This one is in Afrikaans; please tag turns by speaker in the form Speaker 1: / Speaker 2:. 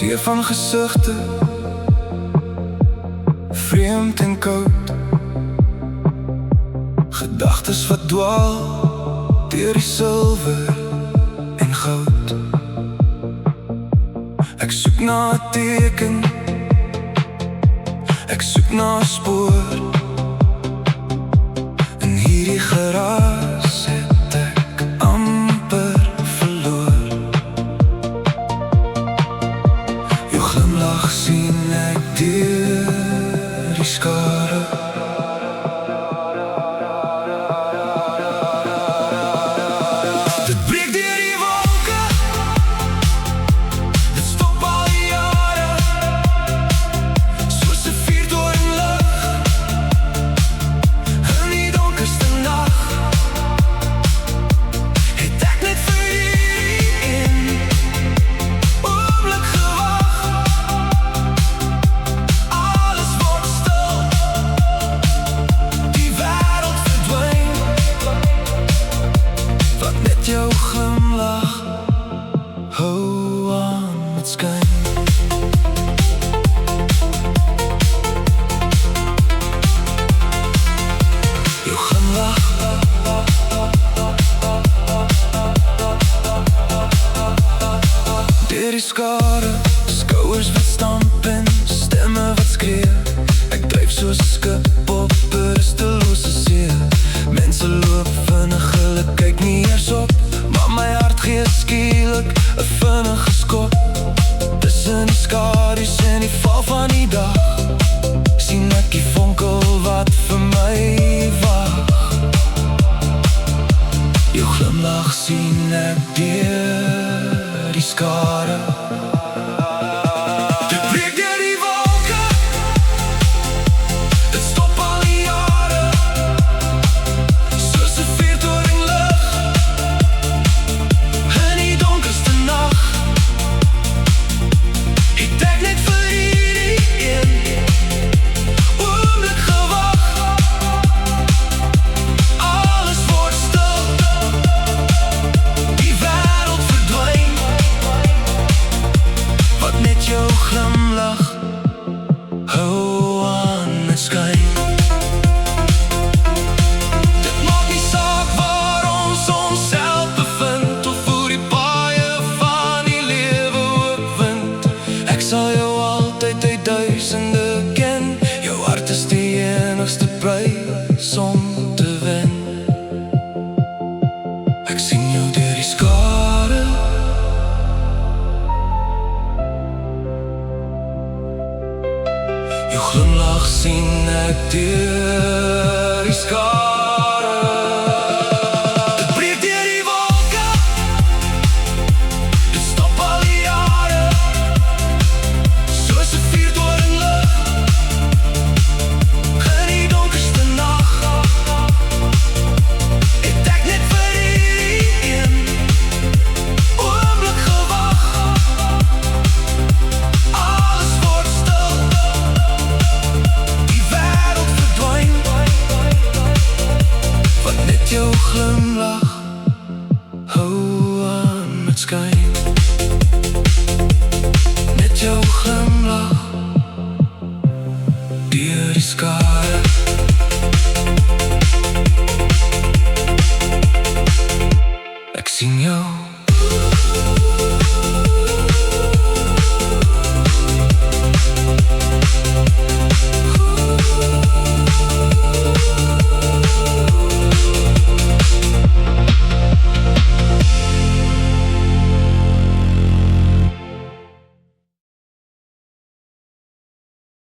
Speaker 1: See van gesigte, vreemd en koud, gedagtes wat dwaal deur die silwer en goud. Ek soek na 'n teken, ek soek na 'n spoor. In hierdie geraas het ek amper verloor. Jou glimlach sien ek deur die skare. Dit breek deur die wolke, dit stop al die jare, soos 'n vuurtorenlig in die donkerste nag. Het ek net vir hierdie een oomblik gewag. Alles word stil, die wêreld verdwyn, wat net jou glimlach hou aan het skyn. Jou glimlach deur die skare, skouers wat stamp en stemme wat skree. Ek dryf soos 'n skip op 'n rustelose see. Mense loop vinnig, hulle kyk nie eers op, maar my hart gee skielik 'n vinnige skop. Tussen die skadu's en die val van die dag sien ek die vonkel wat vir my wag. Jou glimlach sien ek deur die skare. Dit breek deur die wolke, dit stop al die jare, soos 'n vuurtorenlig in die donkerste nag. Het ek net vir hierdie een oomblik gewag. Alles word stil, die wêreld verdwyn, wat net jou glimlach hou aan het skyn. Dit maak nie saak waar ons onsself bevind, of hoe die paaie van die lewe oopwind. Ek sal jou altyd uit duisende ken, jou hart is die enigste prys om te wen. Ek sien jou deur die skare. Jou glimlach sien ek deur die skare. Dit breek deur die wolke, dit stop al die jare, soos 'n vuurtorenlig in die donkerste nag. Het ek net vir hierdie een oomblik gewag. Alles word stil, die wêreld verdwyn, wat net jou glimlach hou aan het skyn. Net jou glimlach deur die skare. Ek sien jou